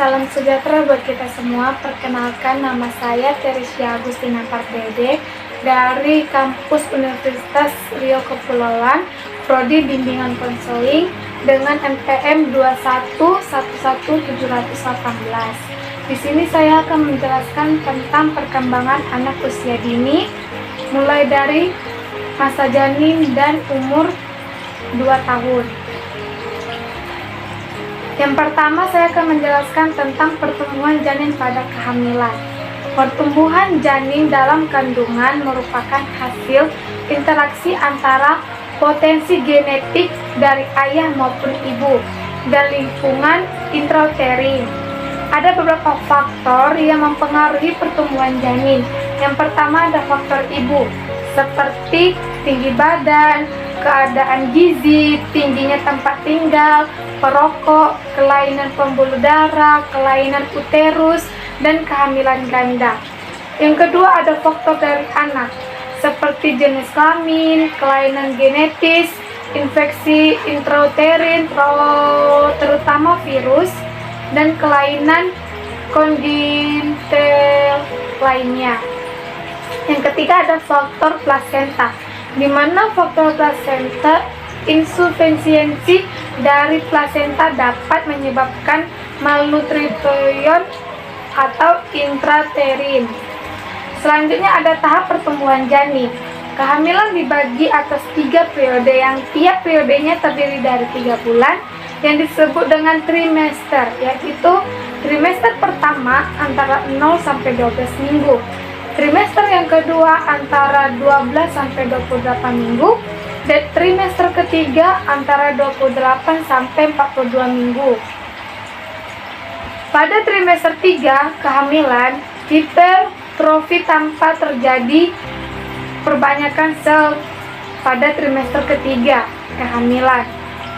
Salam sejahtera buat kita semua. Perkenalkan, nama saya Teresia Agustina Pardede dari kampus Universitas Riau Kepulauan, Prodi Bimbingan Konseling dengan NPM 2111718. Di sini saya akan menjelaskan tentang perkembangan anak usia dini, mulai dari masa janin dan umur 2 tahun. Yang pertama, saya akan menjelaskan tentang pertumbuhan janin pada kehamilan. Pertumbuhan janin dalam kandungan merupakan hasil interaksi antara potensi genetik dari ayah maupun ibu dan lingkungan intrauterin. Ada beberapa faktor yang mempengaruhi pertumbuhan janin. Yang pertama ada faktor ibu, seperti tinggi badan, keadaan gizi, tingginya tempat tinggal, perokok, kelainan pembuluh darah, kelainan uterus, dan kehamilan ganda. Yang kedua ada faktor dari anak, seperti jenis kelamin, kelainan genetis, infeksi intrauterin, terutama virus, dan kelainan kongenital lainnya. Yang ketiga ada faktor plasenta, di mana faktor plasenta, insufisiensi dari plasenta dapat menyebabkan malnutrition atau intrauterin. Selanjutnya ada tahap pertumbuhan janin. Kehamilan dibagi atas 3 periode yang tiap periodenya terdiri dari 3 bulan yang disebut dengan trimester, yaitu trimester pertama antara 0 sampai 12 minggu. Trimester yang kedua antara 12 sampai 28 minggu dan trimester ketiga antara 28 sampai 42 minggu. Pada trimester 3 kehamilan, hipertrofi tanpa terjadi perbanyakan sel pada trimester ketiga kehamilan.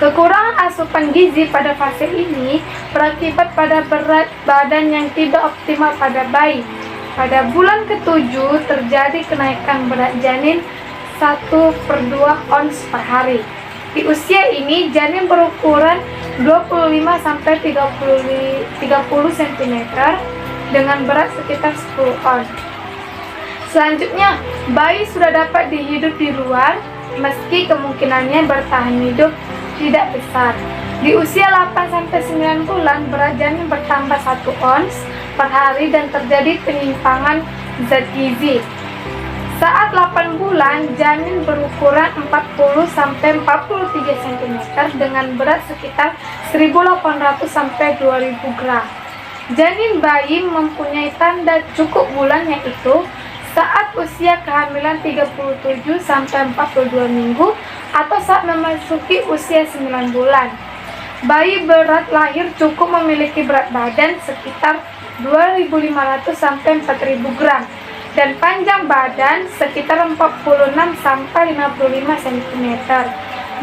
Kekurangan asupan gizi pada fase ini berakibat pada berat badan yang tidak optimal pada bayi. Pada bulan ke-7 terjadi kenaikan berat janin 1/2 ons per hari. Di usia ini janin berukuran 25-30 cm dengan berat sekitar 10 ons. Selanjutnya, bayi sudah dapat dihidup di luar meski kemungkinannya bertahan hidup tidak besar. Di usia 8-9 bulan berat janin bertambah 1 ons per hari dan terjadi penyimpangan zat gizi. Saat 8 bulan, janin berukuran 40-43 cm dengan berat sekitar 1.800-2.000 gram. Janin bayi mempunyai tanda cukup bulan, yaitu saat usia kehamilan 37-42 minggu atau saat memasuki usia 9 bulan. Bayi berat lahir cukup memiliki berat badan sekitar 2.500-4.000 gram dan panjang badan sekitar 46-55 cm.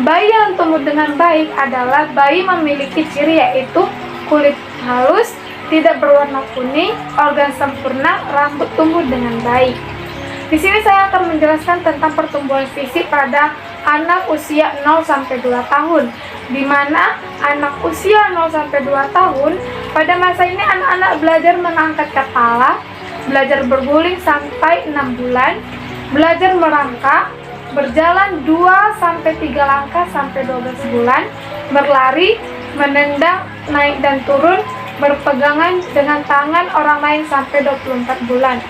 Bayi yang tumbuh dengan baik adalah bayi memiliki ciri yaitu kulit halus, tidak berwarna kuning, organ sempurna, rambut tumbuh dengan baik. Di sini saya akan menjelaskan tentang pertumbuhan fisik pada anak usia 0-2 tahun, di mana anak usia 0-2 tahun pada masa ini anak-anak belajar mengangkat kepala, belajar berguling sampai 6 bulan, belajar merangkak, berjalan 2-3 langkah sampai 12 bulan, berlari, menendang, naik dan turun, berpegangan dengan tangan orang lain sampai 24 bulan.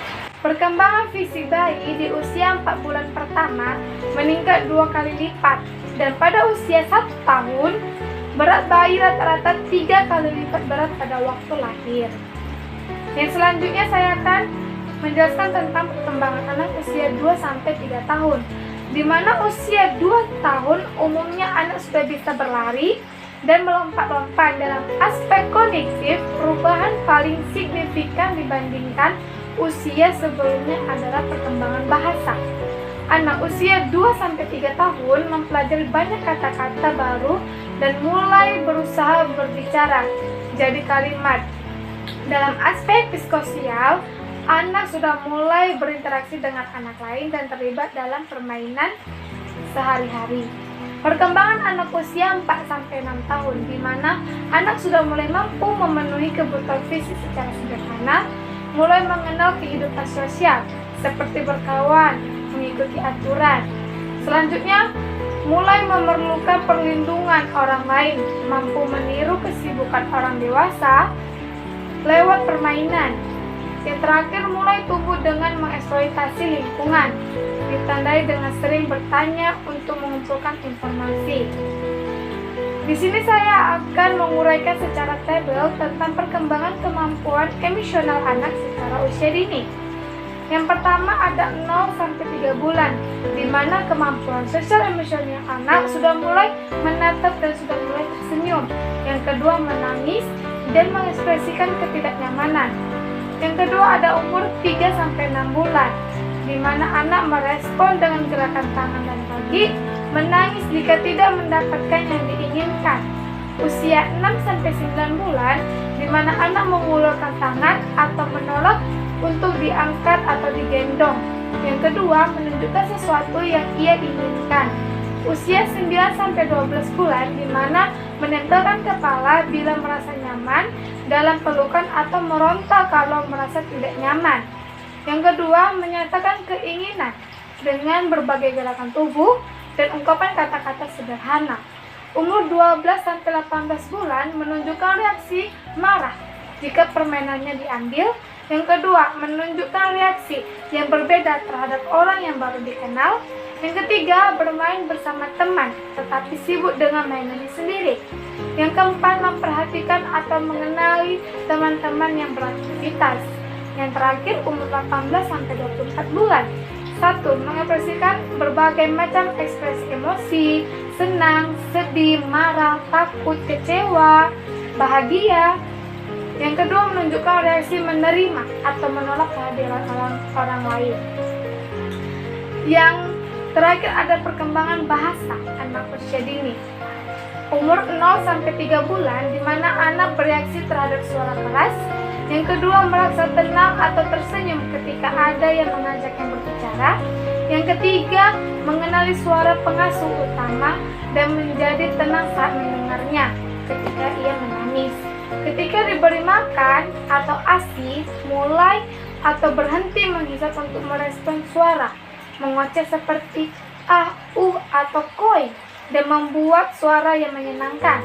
Perkembangan fisik bayi di usia 4 bulan pertama meningkat 2 kali lipat, dan pada usia 1 tahun, berat bayi rata-rata 3 kali lipat berat pada waktu lahir. Yang selanjutnya saya akan menjelaskan tentang perkembangan anak usia 2-3 tahun, di mana usia 2 tahun umumnya anak sudah bisa berlari dan melompat-lompat. Dalam aspek kognitif, perubahan paling signifikan dibandingkan usia sebelumnya adalah perkembangan bahasa. Anak usia 2-3 tahun mempelajari banyak kata-kata baru dan mulai berusaha berbicara jadi kalimat. Dalam aspek psikososial, anak sudah mulai berinteraksi dengan anak lain dan terlibat dalam permainan sehari-hari. Perkembangan anak usia 4-6 tahun, di mana anak sudah mulai mampu memenuhi kebutuhan fisik secara sederhana, mulai mengenal kehidupan sosial, seperti berkawan, mengikuti aturan. Selanjutnya, mulai memerlukan perlindungan orang lain, mampu meniru kesibukan orang dewasa lewat permainan. Yang terakhir, mulai tumbuh dengan mengeksploitasi lingkungan, ditandai dengan sering bertanya untuk mengumpulkan informasi. Di sini saya akan menguraikan secara tabel tentang perkembangan kemampuan emosional anak secara usia dini. Yang pertama ada 0-3 bulan, di mana kemampuan sosial emosional anak sudah mulai menatap dan sudah mulai tersenyum. Yang kedua menangis dan mengekspresikan ketidaknyamanan. Yang kedua ada umur 3-6 bulan, di mana anak merespon dengan gerakan tangan dan kaki, menangis jika tidak mendapatkan yang diinginkan. Usia 6-9 bulan, di mana anak mengulurkan tangan atau menolak untuk diangkat atau digendong. Yang kedua, menunjukkan sesuatu yang ia inginkan. Usia 9-12 bulan, di mana menempelkan kepala bila merasa nyaman dalam pelukan atau meronta kalau merasa tidak nyaman. Yang kedua, menyatakan keinginan dengan berbagai gerakan tubuh dan ungkapan kata-kata sederhana. Umur 12-18 bulan menunjukkan reaksi marah jika permainannya diambil. Yang kedua, menunjukkan reaksi yang berbeda terhadap orang yang baru dikenal. Yang ketiga, bermain bersama teman, tetapi sibuk dengan mainannya sendiri. Yang keempat, memperhatikan atau mengenali teman-teman yang beraktivitas. Yang terakhir, umur 18-24 bulan. 1. Mengekspresikan berbagai macam ekspresi emosi, senang, sedih, marah, takut, kecewa, bahagia. Yang kedua, menunjukkan reaksi menerima atau menolak kehadiran orang lain. Yang terakhir ada perkembangan bahasa anak usia dini. Umur 0-3 bulan, di mana anak bereaksi terhadap suara keras. Yang kedua, merasa tenang atau tersenyum ketika ada yang mengajaknya berbicara. Yang ketiga, mengenali suara pengasuh utama dan menjadi tenang saat mendengarnya ketika ia menangis. Ketika diberi makan atau ASI, mulai atau berhenti menghisap untuk merespon suara, mengoceh seperti ah, atau koi, dan membuat suara yang menyenangkan.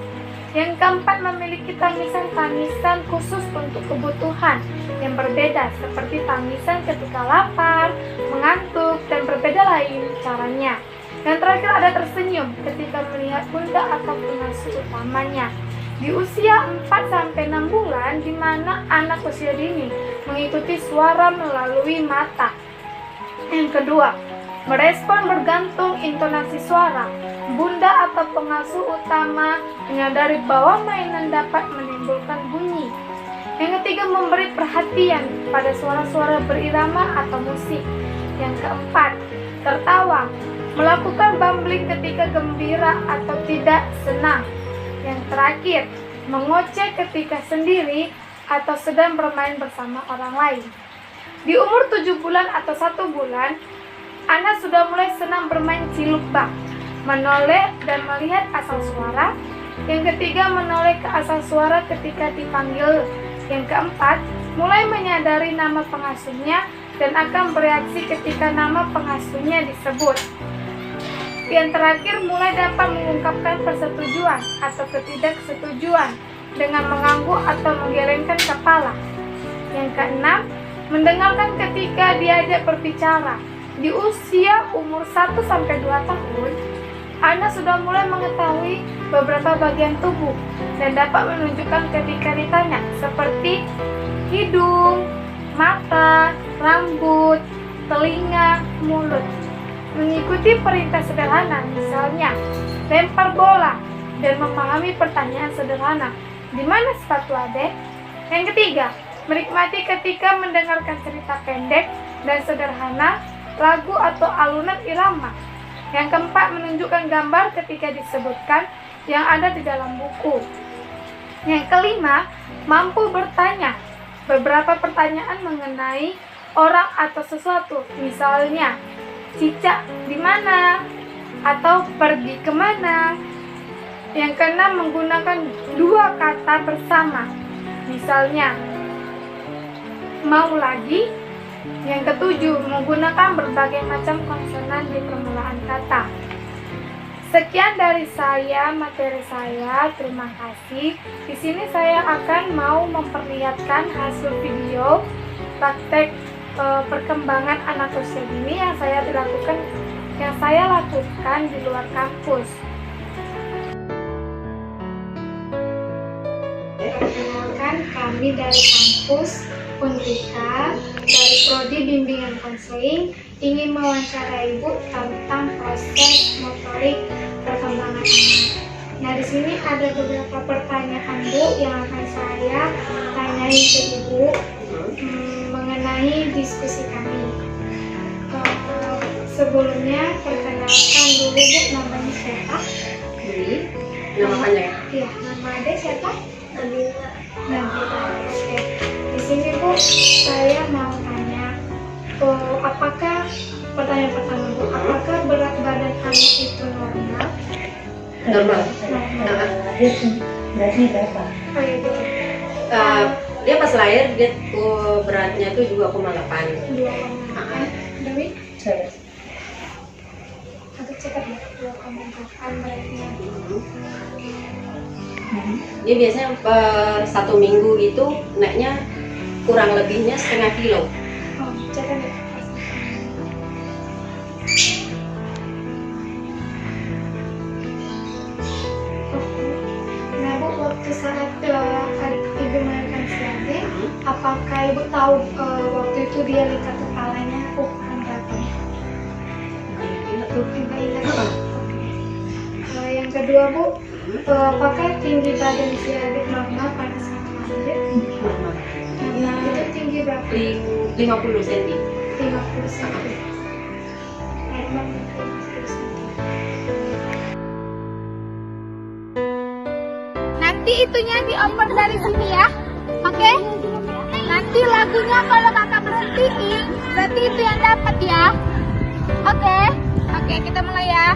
Yang keempat, memiliki tangisan-tangisan khusus untuk kebutuhan yang berbeda, seperti tangisan ketika lapar, mengantuk, dan berbeda lain caranya. Yang terakhir ada tersenyum ketika melihat bunda atau pengasuh utamanya. Di usia 4-6 bulan, di mana anak usia dini mengikuti suara melalui mata. Yang kedua, merespon bergantung intonasi suara. Bunda atau pengasuh utama menyadari bahwa mainan dapat menimbulkan bunyi. Yang ketiga, memberi perhatian pada suara-suara berirama atau musik. Yang keempat, tertawa, melakukan bumbling ketika gembira atau tidak senang. Yang terakhir, mengoceh ketika sendiri atau sedang bermain bersama orang lain. Di umur 7 bulan atau 1 bulan, anak sudah mulai senang bermain ciluk bak, menoleh dan melihat asal suara. Yang ketiga, menoleh ke asal suara ketika dipanggil. Yang keempat, mulai menyadari nama pengasuhnya dan akan bereaksi ketika nama pengasuhnya disebut. Yang terakhir, mulai dapat mengungkapkan persetujuan atau ketidaksetujuan dengan mengangguk atau menggelengkan kepala. Yang keenam, mendengarkan ketika diajak berbicara. Di usia umur 1-2 tahun, anak sudah mulai mengetahui beberapa bagian tubuh dan dapat menunjukkan ketika ditanya, seperti hidung, mata, rambut, telinga, mulut. Mengikuti perintah sederhana, misalnya lempar bola, dan memahami pertanyaan sederhana, di mana sepatu adek? Yang ketiga, menikmati ketika mendengarkan cerita pendek dan sederhana, lagu atau alunan irama. Yang keempat, menunjukkan gambar ketika disebutkan yang ada di dalam buku. Yang kelima, mampu bertanya beberapa pertanyaan mengenai orang atau sesuatu, misalnya cicak di mana, atau pergi kemana. Yang keenam, menggunakan dua kata bersama. Misalnya, mau lagi. Yang ketujuh, menggunakan berbagai macam konsonan di permulaan kata. Sekian dari saya, materi saya. Terima kasih. Di sini saya akan mau memperlihatkan hasil video praktek perkembangan anak usia dini yang saya lakukan di luar kampus. Perkenalkan, kami dari kampus Unrika dari Prodi Bimbingan Konseling ingin mewawancarai Ibu tentang proses motorik perkembangan anak. Nah, di sini ada beberapa pertanyaan Bu yang akan saya tanyain ke Ibu mengenai diskusi kami. Sebelumnya perkenalkan dulu Bu, namanya siapa? Nama panjang? Iya, nama Ade siapa? Nabila. Oke. Di sini Bu, saya mau tanya, apakah pertanyaan pertama Bu, apakah berat badan anak itu normal? Normal. Berarti berapa? Oh iya betul. Dia pas lahir dia beratnya tuh 2,8. 2,8. Dewi? Saya. Agak cepat ya, 2,8 beratnya. Dia biasanya per 1 minggu itu naiknya kurang lebihnya setengah kilo. Oh, cepat ya. Nah Bu, waktu saat Ibu melahirkan si Ade, apakah Ibu tahu waktu itu dia lihat kepalanya ukuran berapa? Enggak ingat. Yang kedua Bu, apakah tinggi badan si adik normal pada saat lahir? Normal. Nah, itu tinggi berapa? 50 cm. 50 cm. Normal 50 cm. Nanti itunya dioper dari sini ya, oke? Nanti lagunya kalau kakak berhentiin, berarti itu yang dapat ya, oke? Oke, kita mulai ya.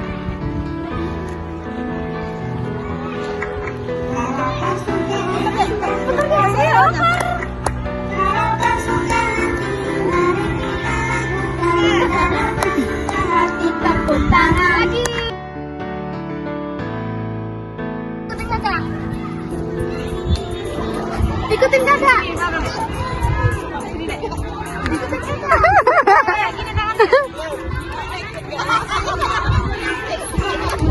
Tepuk tangan lagi. Ikutin kakak. Ikutin kakak.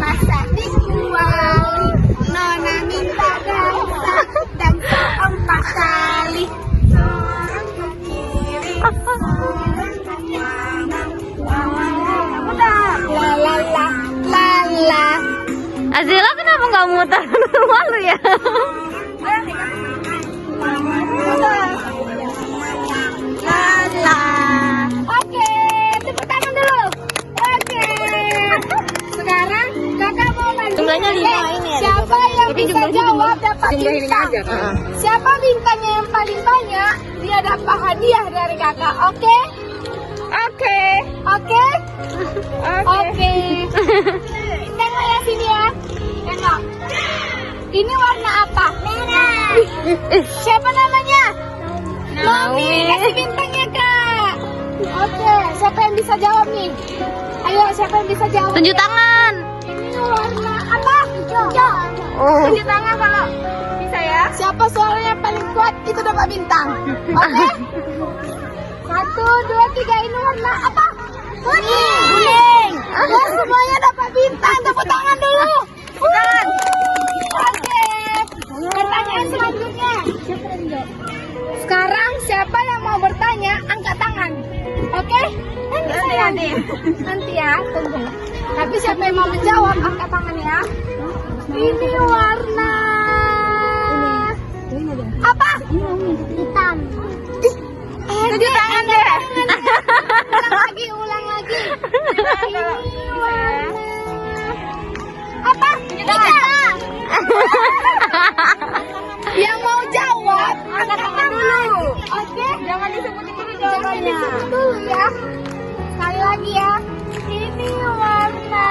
Masa dikuali, nona minta dansa, dansa 4 kali. Seorang ke kiri, seorang ke kanan. La la la la la. Azila kenapa nggak muter? Malu ya? La. Oke, tepuk tangan dulu. Oke. Sekarang kakak mau lanjut. Jumlahnya 5 ini ya. Siapa yang bisa jawab dapat bintang. Siapa bintangnya yang paling banyak, dia dapat hadiah dari kakak. Oke? Oke. Oke? Oke. Tengok ya sini ya. Tengok. Ini warna apa? Merah. Siapa namanya? Naomi. Kasih bintangnya kak. Oke. Siapa yang bisa jawab nih? Ayo, siapa yang bisa jawab? Tunjuk tangan. Ini warna apa? Hijau. Oh. Tunjuk tangan kalau bisa ya. Siapa suaranya paling kuat itu dapat bintang. Oke? 1, 2, 3. Ini warna apa? Kuning. Ya, semuanya dapat bintang. Tepuk tangan dulu. Tangan. Oke. Pertanyaan selanjutnya. Sekarang siapa yang mau bertanya angkat tangan. Oke? Nanti saya nanti ya, tunggu. Tapi siapa yang mau menjawab angkat tangan ya. Ini warna apa? Hitam. Tunjuk tangan deh. Ulang lagi. Ini warna apa? Hitam. Yang mau jawab angkat tangan dulu. Oke? Jangan disebutin dulu jawabannya. Jangan disebut dulu ya. Sekali lagi ya. Ini warna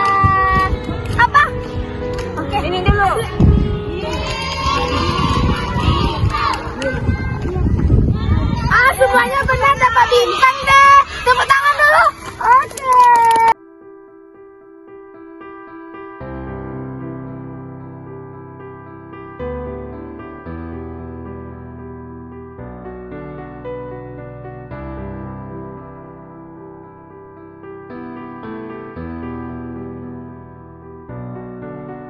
bukan